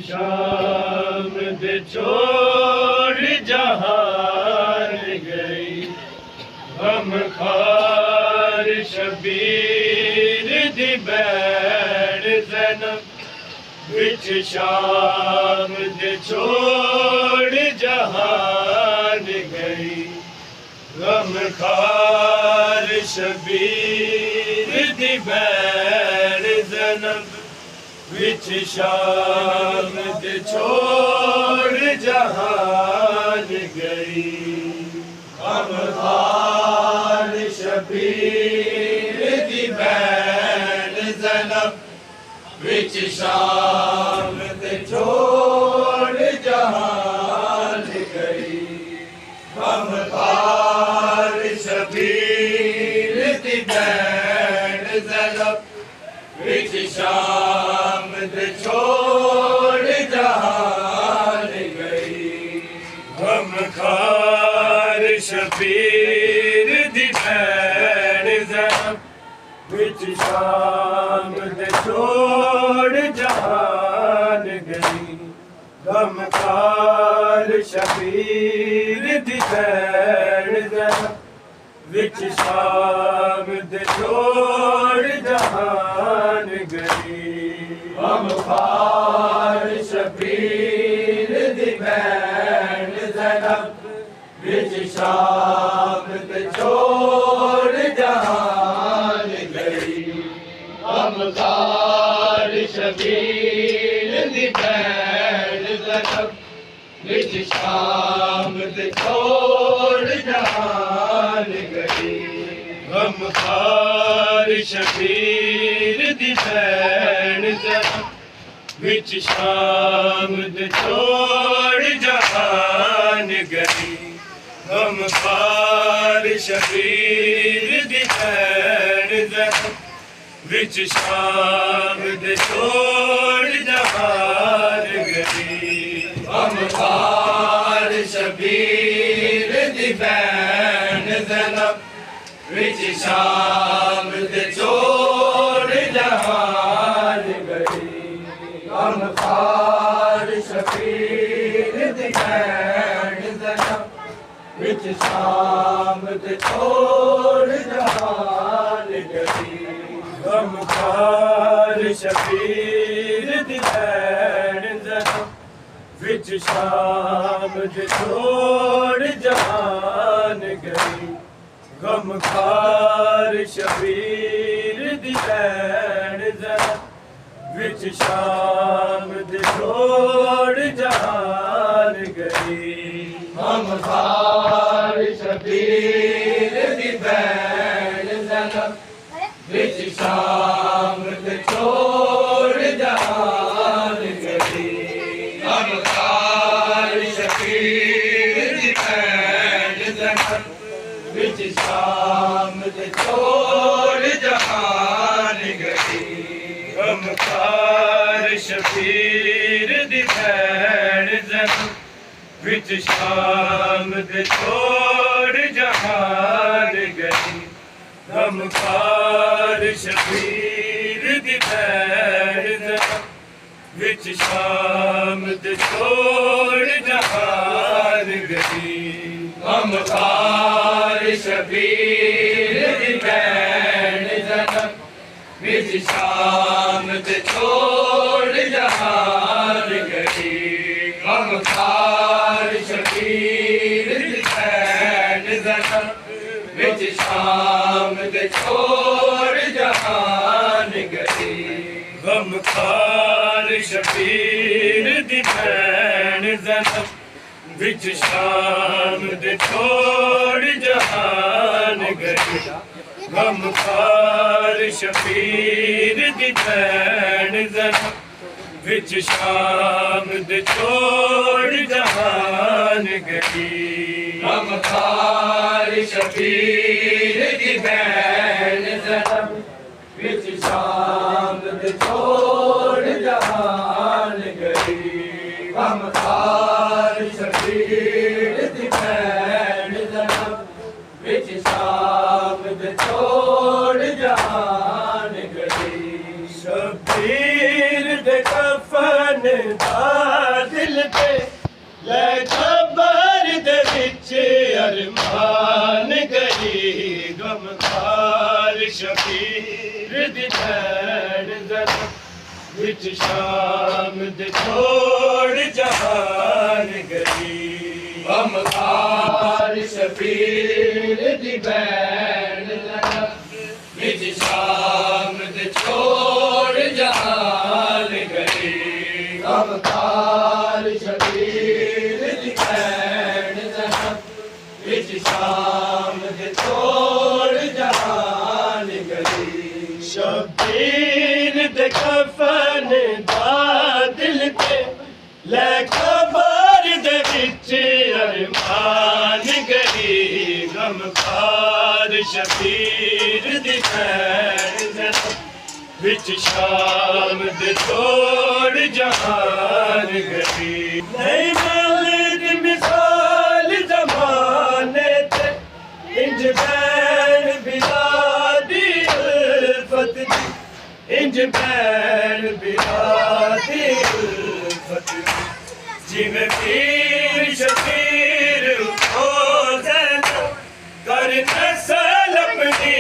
शाम दे छोड़ जहान गई हम खार शबीर दी बैण ज़ैनब विच शाम दे छोड़ जहान गई हम खार शबीर दी बैण ज़ैनब विच शाम दे छोड़ जहान गई हम खार शबीर दी बैण ज़ैनब विच शाम दे छोड़ जहान गई हम खार शबीर दी बैण ज़ैनब विच शाम दे छोड़ जहान गई हम खार शबीर दी बैण ज़ैनब विच शाम दे छोड़ जहान गई हम खार शबीर दी बैण ज़ैनब विच शाम दे छोड़ जहान गई हम खार शबीर दी बैण ज़ैनब विच शाम दे छोड़ जहान गई हम खार शबीर दी बैण ज़ैनब विच शाम दे छोड़ जहान गई हम खार शबीर दी बैण ज़ैनब विच शाम दे छोड़ जहान गई हम खार शबीर दी बैण ज़ैनब विच शाम दे छोड़ जहान गई हम खार शबीर दी बैण ज़ैनब विच शाम दे छोड़ जहान गई हम खार शबीर दी बैण ज़ैनब विच शाम दे छोड़ जहान गई हम खार शबीर दी बैण ज़ैनब विच शाम दे छोड़ जहान गई हम खार शबीर दी बैण ज़ैनब विच शाम दे छोड़ जहान गई हम खार शबीर भैन ज़ैनब विच शाम ते छोड़ जहान गई गमखार शबीर दी भैन ज़ैनब विच शाम ते छोड़ जहान गई गमखार शबीर दी भैन ज़ैनब विच शाम ते छोड़ जहान गई गमखार शबीर दी भैन ज़ैनब विच शाम ते छोड़ जहान गई गमखार शबीर दी भैन ज़ैनब विच शाम ते छोड़ जहान गई गमखार शबीर दी भैन ज़ैनब विच शाम ते छोड़ जहान गई गमखार शबीर दी भैन ज़ैनब विच शाम ते छोड़ जहान गई गमखार शबीर दी भैन ज़ैनब विच शाम ते छोड़ जहान गई गमखार शबीर दी भैन ज़ैनब विच शाम ते छोड़ जहान गई गमखार शबीर दी भैन ज़ैनब विच शाम ते छोड़ जहान गई शबीर दे कफन दा दिल ते ले कबर दे विच अरमान गई गमखार शबीर दी भैन ज़ैनब विच शाम ते छोड़ जहान गई गमखार शबीर दी भैन ज़ैनब विच शाम ते छोड़ जहान गई गमखार शबीर दी भैन ज़ैनब विच शाम ते छोड़ जहान गई शबीर दे कफन दा दिल ते ले कबर दे विच अरमान गई गमखार शबीर दी भैन ज़ैनब विच शाम ते छोड़ जहान गई नहीं मौलिद मिसाल ज़माने ते इंज बैन बिलादी उल्फत दी इंज बैन बिलादी उल्फत दी जिवें पीर शबीर हो ज़ैनब कर नस्ल अपनी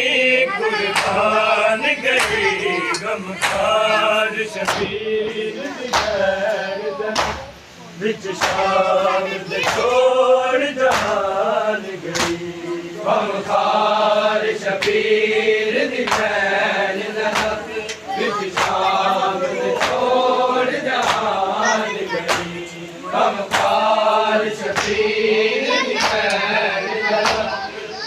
कुर्बान गई गमखार शबीर दी भैन ज़ैनब विच शाम ते छोड़ जहान गई गमखार शबीर दी भैन ज़ैनब विच शाम ते छोड़ जहान गई गमखार शबीर दी भैन ज़ैनब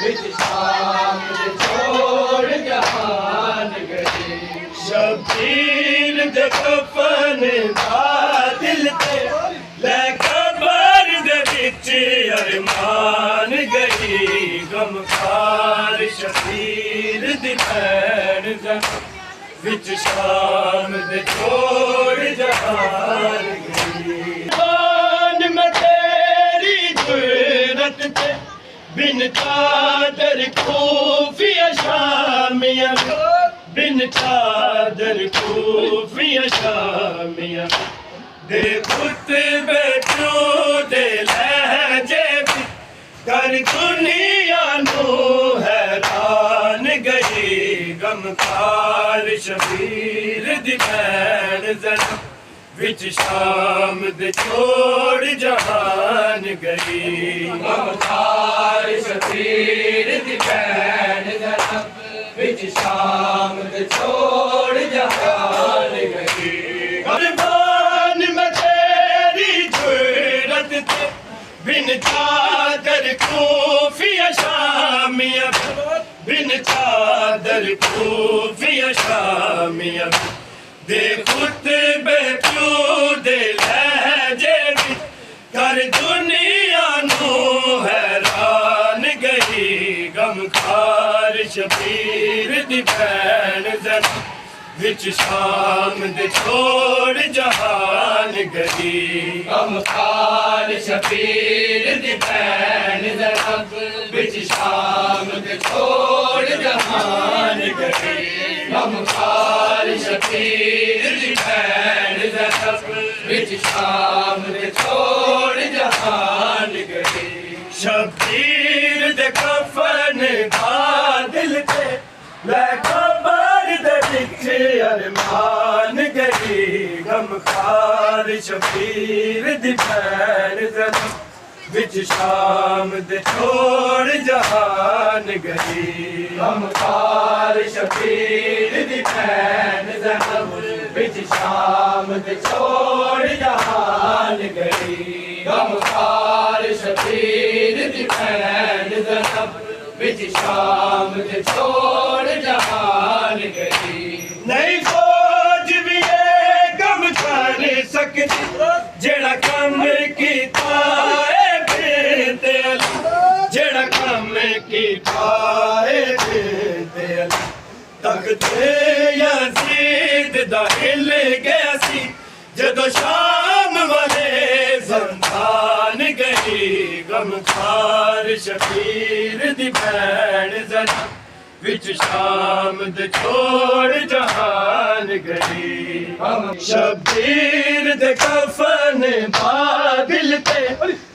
विच शाम ते छोड़ जहान गई शबीर दे कफन दा दिल ते ले कबर दे विच अरमान गई गमखार शबीर दी भैन ज़ैनब विच शाम ते छोड़ जहान गई मान मैं तेरी जुर्रत ते बिन चादर खूफिया शामिया बिन चादर खूफिया शामिया दे खुतबे दे लहजे कर दुनिया नू हैरान गई गमखार शबीर दी भैन ज़ैनब विच शाम ते छोड़ जहान गई गमखार शबीर दी भैन ज़ैनब विच शाम ते छोड़ जहान गई कुर्बान मैं तेरी जुर्रत ते बिन चादर खूफिया शामिया बिन चादर खूफिया शामिया दे खुतबे प्यू दे लहजे विच कर दुनिया नू हैरान गई गमखार शबीर दी भैन ज़रा विच शाम दे छोड़ जहान गई गमखार शबीर दी भैन ज़रा विच शाम दे छोड़ जहान गई गमखार शबीर दी भैन ज़रा विच शाम दे छोड़ जहान गई शबीर दे कफन दा दिल ते लै कबर दे विच अरमान गई गमखार शबीर दी भैन ज़रा विच शाम दे छोड़ जहान गई गमखार शबीर दी भैन ज़रा विच शाम दे छोड़ जहान गई गमखार शबीर दी भैन ज़रा विच शाम दे छोड़ जहान गई नहीं फौज भी ये कम कर सकती जेड़ा कम कीता है बेते अली जेड़ा कम कीता है बेते अली तकते यज़ीद दा हिल गया सी जदों शाम वाले ज़ंदान गई गमखार शबीर दी भैन ज़रा विच शाम दे छोड़ जहान गई शबीर दे कफन बादल ते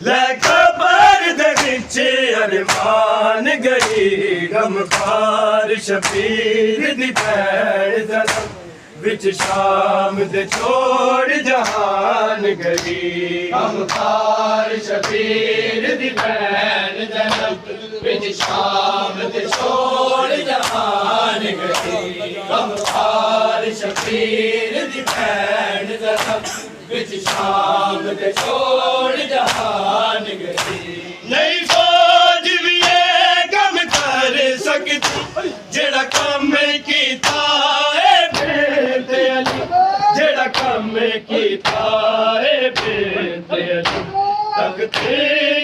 लै कबर दे विच अरमान गई गमखार शबीर दी भैन ज़रा विच शाम दे छोड़ जहान गई गमखार शबीर दी भैन ज़रा विच शाम दे छोड़ जहान गई गमखार शबीर दी भैन ज़रा विच शाम दे छोड़ जहान गई नहीं फौज भी ये कम कर सकती जेड़ा कम कीता है बेते अली जेड़ा कम कीता है बेते अली तकते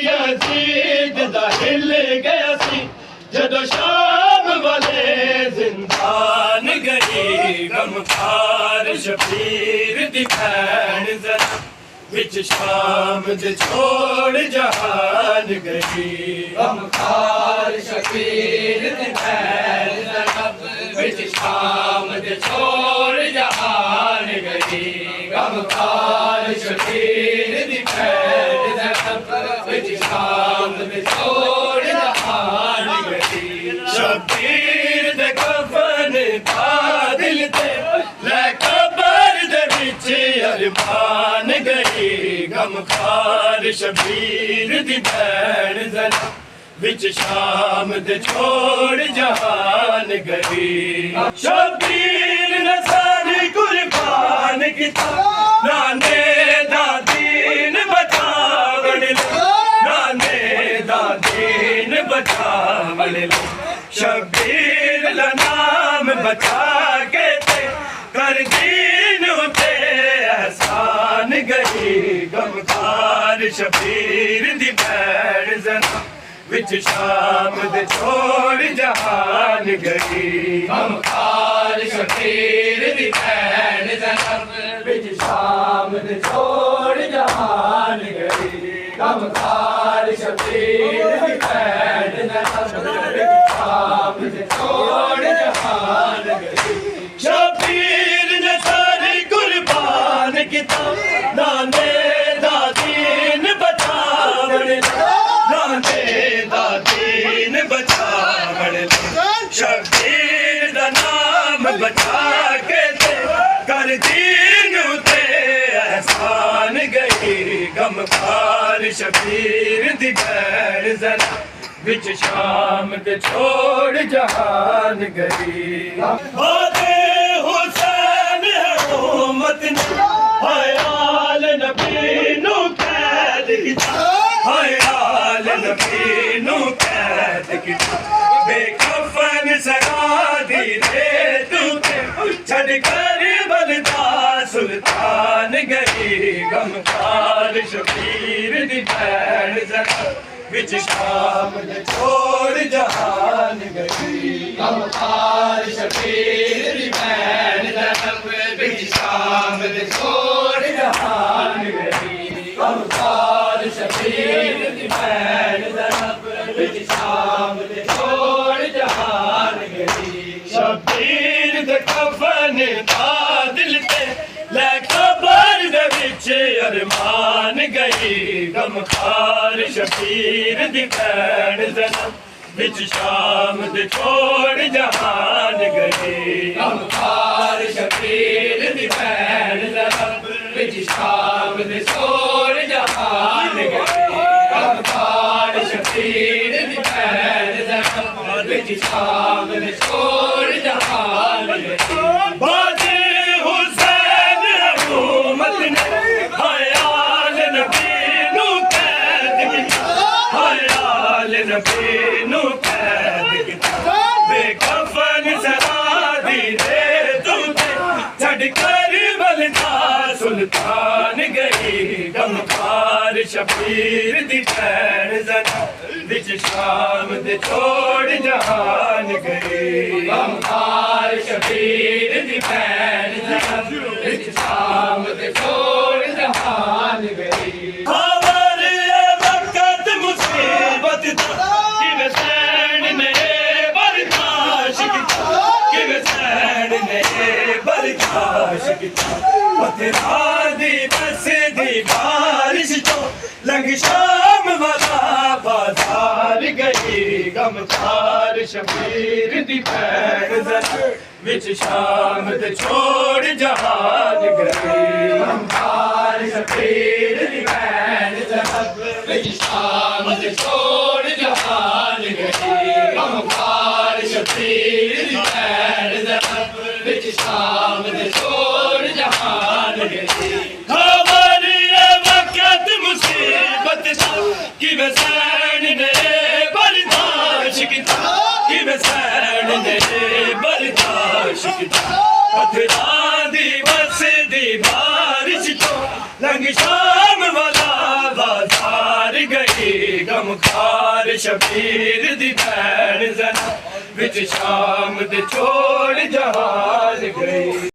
यज़ीद दा हिल गया सी जदों शाम वाले ज़िंदान गई गमखार शबीर दी भैन ज़रा विच शाम दे छोड़ जहान गई गमखार शबीर दी भैन ज़रा विच शाम दे छोड़ जहान गई गमखार शबीर दी भैन ज़रा विच शाम दे छोड़ जहान गई शबीर दे कफन दा दिल ते लै कबर दे विच अरमान गई गमखार शबीर दी भैन ज़रा विच शाम दे छोड़ जहान गई शबीर ने सारी कुर्बान कीता नाने दा दीन बचावण नाने दा दीन बचावण शबीर दा नाम बचा के ते कर दीन ते एहसान गई गमखार शबीर दी भैन ज़रा विच शाम दे छोड़ जहान गई गमखार शबीर दी भैन ज़रा विच शाम दे छोड़ जहान गई गमखार शबीर दी भैन ज़रा विच शाम दे छोड़ जहान गई शबीर ने सारी कुर्बान कीता नाने दा दीन बचावण नाने दा दीन बचावण शबीर दा नाम बचा के ते कर दीन ते एहसान गई गमखार शबीर दी भैन ज़रा विच शाम दे छोड़ जहान गई हुसैन है उम्मत ने हयाल नबी नू कैद कीता हयाल नबी नू कैद कीता बेकफन दी रेत ते छड़ कर बलदा सुल्तान गई गमखार शबीर दी भैन ज़ैनब विच शाम दे छोड़ जहान गई गमखार शबीर दी भैन ज़ैनब विच शाम दे छोड़ जहान गई गमखार शबीर दी भैन ज़ैनब विच शाम दे छोड़ जहान गई शबीर दे कफन दा दिल ते लै कबर दे विच अरमान गई गमखार शबीर दी भैन ज़ैनब विच शाम दे छोड़ जहान गई गमखार शबीर दी भैन ज़ैनब विच शाम दे छोड़ जहान गई गमखार शबीर दी भैन ज़ैनब विच शाम दे छोड़ जहान गई बाज़े हुसैन हुकूमत ने हयाल नबी नू कैद किता हयाल नबी नू कैद किता बेकफन ज़रा दी रेत ते छड़ कर बलदा सुल्तान गई गमखार शबीर दी भैन ज़ैनब विच शाम दे छोड़ जहान गई गमखार शबीर दी भैन ज़ैनब विच शाम दे छोड़ जहान गई खबर ये वक्त मुसीबत दा किवे सैन ने बर्दाश्त किता किवे सैन ने बर्दाश्त किता पत्थरा दी बस दी बारिश तो लंघ शाम वाला बाजार गई गमखार शबीर दी भैन ज़ैनब विच शाम दे छोड़ जहान गई गमखार शबीर दी भैन ज़ैनब विच शाम दे छोड़ जहान गई गमखार शबीर दी भैन ज़ैनब विच शाम दे छोड़ जहान गई खबर ये वक्त मुसीबत दा किवे सैन ने बर्दाश्त किता किवे सैन ने बर्दाश्त किता पत्थरा दी बस दी बारिश तो लंघ शाम वाला बाजार गई गमखार शबीर दी भैन ज़ैनब विच शाम दे छोड़ जहान गई